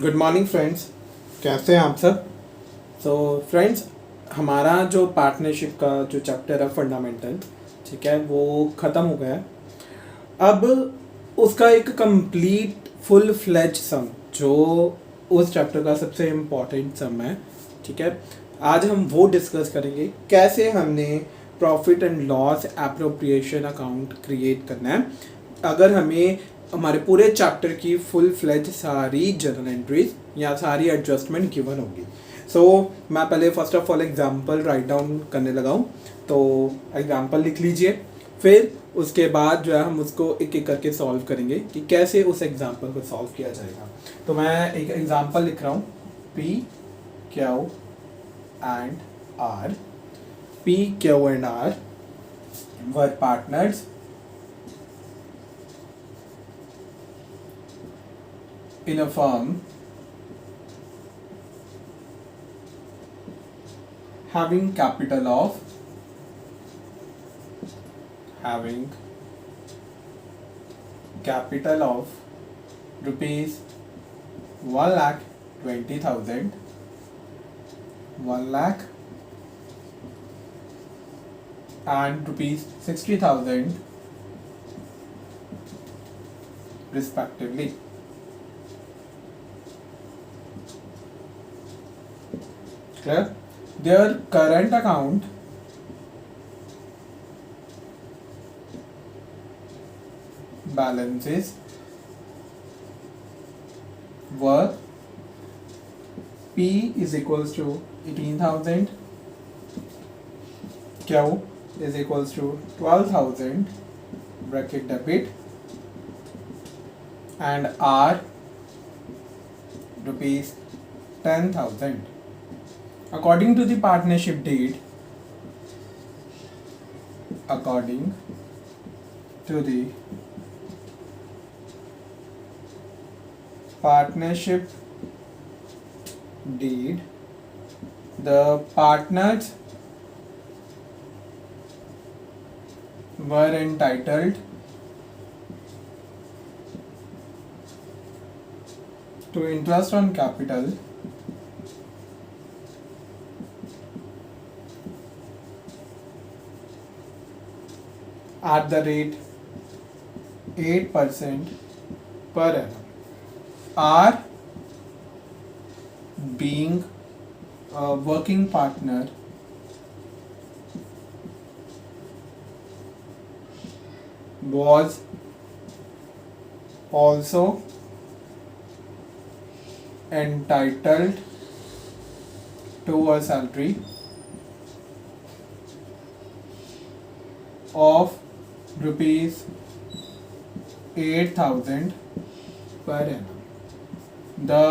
Good morning friends. कैसे हैं आप सब? सो फ्रेंड्स, हमारा जो पार्टनरशिप का जो चैप्टर है फंडामेंटल, ठीक है, वो ख़त्म हो गया है। अब उसका एक कंप्लीट फुल फ्लेज सम जो उस चैप्टर का सबसे इम्पॉर्टेंट सम है, ठीक है, आज हम वो डिस्कस करेंगे कैसे हमने profit and loss appropriation account create करना है अगर हमें हमारे पूरे चैप्टर की फुल फ्लेज सारी जर्नल एंट्रीज या सारी एडजस्टमेंट गिवन होगी। सो मैं पहले first of all example write down करने लगा हूँ, तो एग्जांपल लिख लीजिए। फिर उसके बाद जो है हम उसको एक एक करके सॉल्व करेंगे कि कैसे उस एग्जांपल को सॉल्व किया जाएगा। तो मैं एक एग्जांपल लिख रहा हूँ, P Q and R. P Q and R were partners in a firm having capital of rupees 1,20,000, 1 lakh and rupees 60,000 respectively. Clear? Their current account balances were P is equals to 18,000, Q is equals to 12,000 bracket debit and R rupees 10,000. According to the partnership deed, the partners were entitled to interest on capital at the rate 8% per annum. R being a working partner was also entitled to a salary of rupees 8,000 per annum. The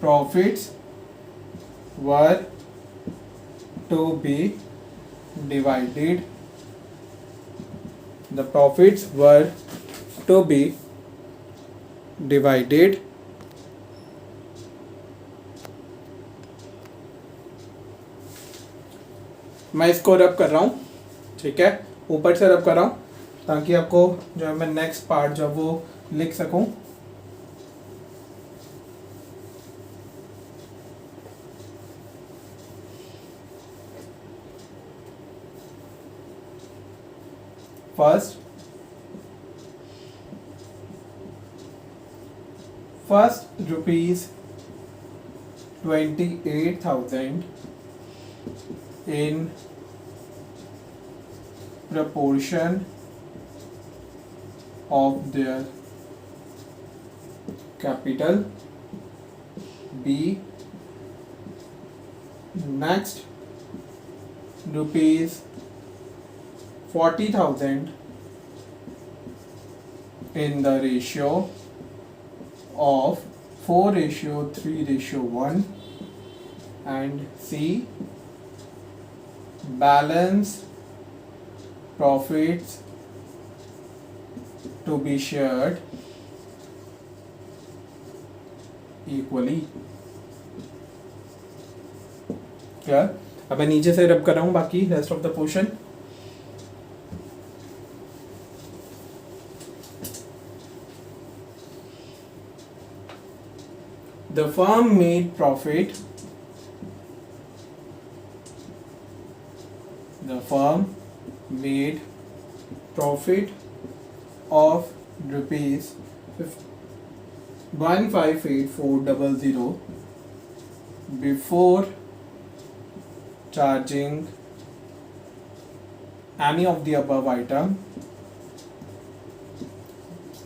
profits were to be divided. The profits were to be divided मैं इसको रब कर रहा हूँ, ठीक है, ऊपर से रब कर रहा हूँ ताकि आपको जो है मैं नेक्स्ट पार्ट जो वो लिख सकूँ। First rupees 28,000 in proportion of their capital. B. Next, rupees 40,000 in the ratio of 4:3:1, and C. Balance profits to be shared equally. क्या अब मैं नीचे से रब कर रहा हूँ बाकी rest of the portion. the firm made profit. The firm made profit of rupees 158,400 before charging any of the above item.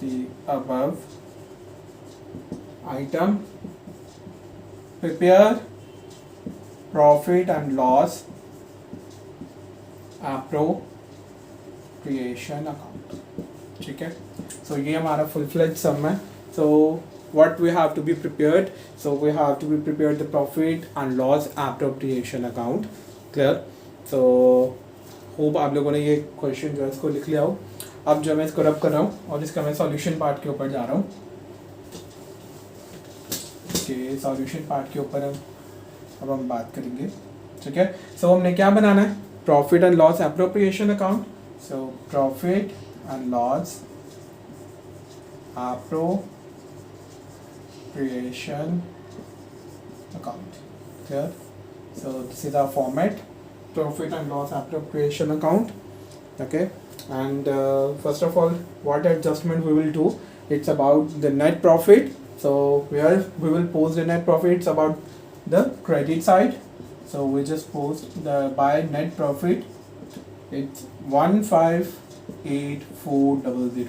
The above item. Prepare profit and loss appropriation account. ठीक है, so ये हमारा full fledged sum है. So what we have to be prepared? So we have to be prepared the profit and loss appropriation account. Clear? So hope आप लोगों ने ये question जो है इसको लिख लिया हो. अब जो मैं इसको रब कर रहा हूँ और इसका मैं सॉल्यूशन पार्ट के ऊपर जा रहा हूँ. कि सॉल्यूशन पार्ट के ऊपर अब हम बात करेंगे. ठीक है, सो हमने क्या बनाना है? Profit and loss appropriation account. So profit and loss appropriation account. Clear? So this is our format, profit and loss appropriation account. Okay, and first of all, what adjustment we will do? It's about the net profit. So where we will post the net profit, it's about the credit side. So we just post the by net profit. It's 158,400.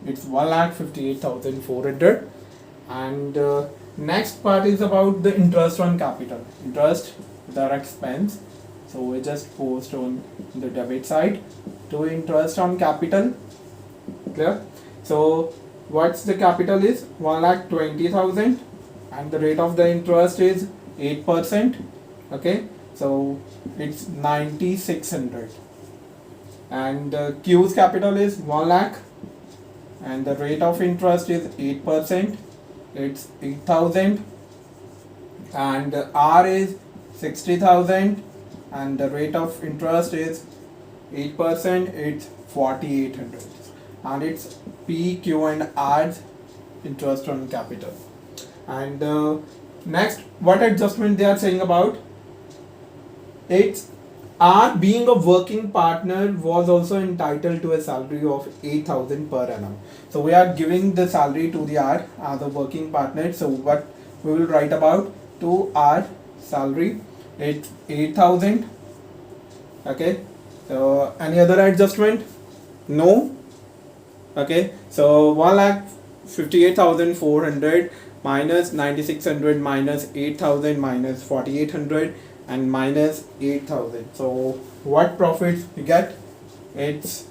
It's 1,58,400. And next part is about the interest on capital. Interest, the expense. So we just post on the debit side to interest on capital. Clear? So what's the capital is 1,20,000 and the rate of the interest is 8%. Okay, so it's 9,600. And Q's capital is 1 lakh and the rate of interest is 8%. It's 8,000. And R is 60,000 and the rate of interest is 8%. It's 4,800. And it's P, Q and R's interest on capital. And next, what adjustment they are saying about? It's R being a working partner was also entitled to a salary of 8,000 per annum. So we are giving the salary to the R as a working partner. So what we will write about to R salary, it's 8,000. Okay, so any other adjustment? No. Okay, so 1,58,400 minus 9,600 minus 8,000 minus 4,800 and minus 8,000. So what profit we get? It's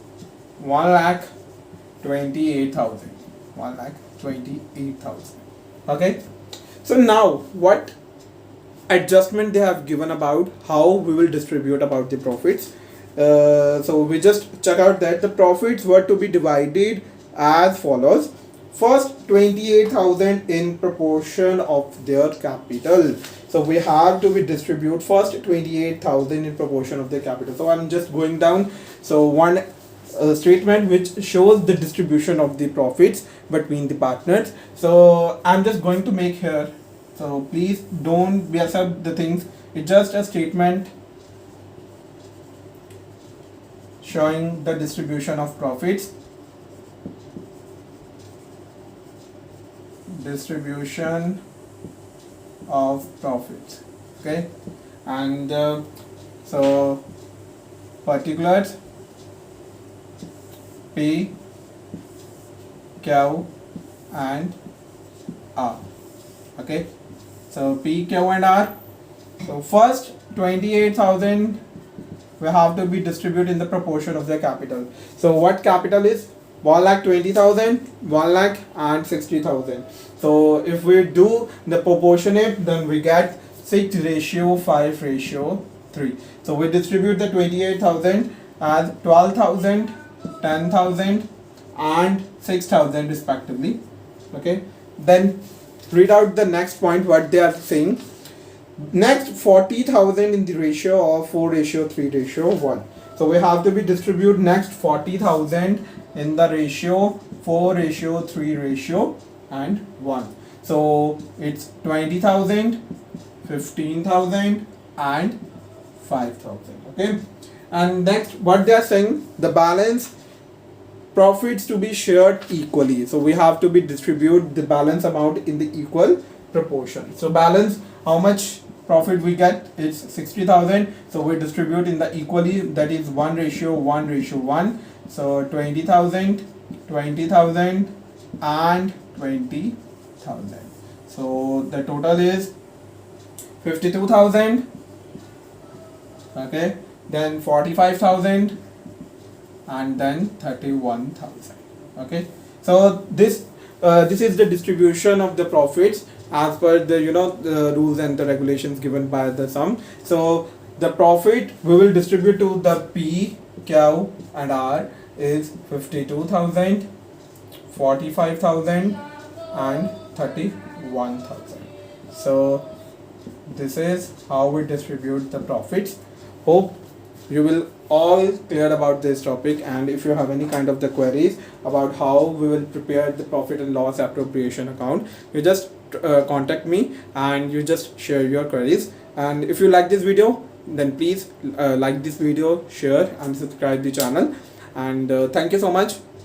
1,28,000. 1,28,000. Okay, so now what adjustment they have given about how we will distribute about the profits. So we just check out that the profits were to be divided as follows. First, 28,000 in proportion of their capital. So we have to be distribute first 28,000 in proportion of their capital. So I'm just going down. So one statement which shows the distribution of the profits between the partners. So I'm just going to make here. So please don't mess up the things. It's just a statement showing the distribution of profits. Distribution of profits. Okay, and so particulars P, Q and R. Okay, so P, Q and R. So first 28,000 we have to be distributed in the proportion of the capital. So what capital is? 1,20,000, 1 lakh and 60,000. So if we do the proportionate, then we get 6:5:3. So we distribute the 28,000 as 12,000, 10,000 and 6,000 respectively. Okay, then read out the next point what they are saying. Next 40,000 in the ratio of 4:3:1. So we have to be distribute next 40,000 in the ratio 4:3:1. So it's 20,000, 15,000 and 5,000. Okay, and next what they are saying, the balance profits to be shared equally. So we have to be distribute the balance amount in the equal proportion. So balance, how much profit we get, is 60,000. So we distribute in the equally, that is 1:1:1. So 20,000, 20,000 and 20,000. So the total is 52,000. Okay, then 45,000 and then 31,000. Okay, so this is the distribution of the profits as per the the rules and the regulations given by the sum. So the profit we will distribute to the P, Q and R is 52,000, 45,000 and 31,000. So this is how we distribute the profits. Hope you will all clear about this topic, and if you have any kind of the queries about how we will prepare the profit and loss appropriation account, you just contact me and you just share your queries. And if you like this video, then please like this video, share and subscribe the channel. And thank you so much.